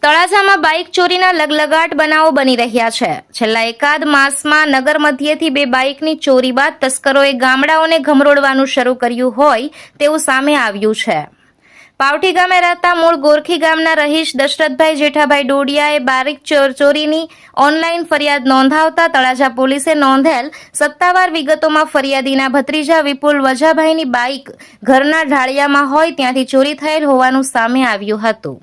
તળાજામાં bike ચોરીના લગલગાટ બનાવો બની રહ્યા છે। છેલ્લા એકાદ માસમાં નગર મધ્યથી બે બાઇકની ચોરી બાદ તસ્કરોએ ગામડાઓને ગમરોડવાનું શરૂ કર્યું હોય તેવું સામે આવ્યું છે। પાવઠી ગામે રહેતા મૂળ ગોરખી ગામના રહીશ દશરથભાઈ જેઠાભાઈ ડોડિયાએ બાઇક ચોરીની ઓનલાઈન ફરિયાદ નોંધાવતા તળાજા પોલીસે નોંધેલ સત્તાવાર વિગતોમાં ફરિયાદીના ભત્રીજા વિપુલ વજાભાઈની બાઇક ઘરના ઢાળિયામાં હોય ત્યાંથી ચોરી થયેલ હોવાનું સામે આવ્યું હતું।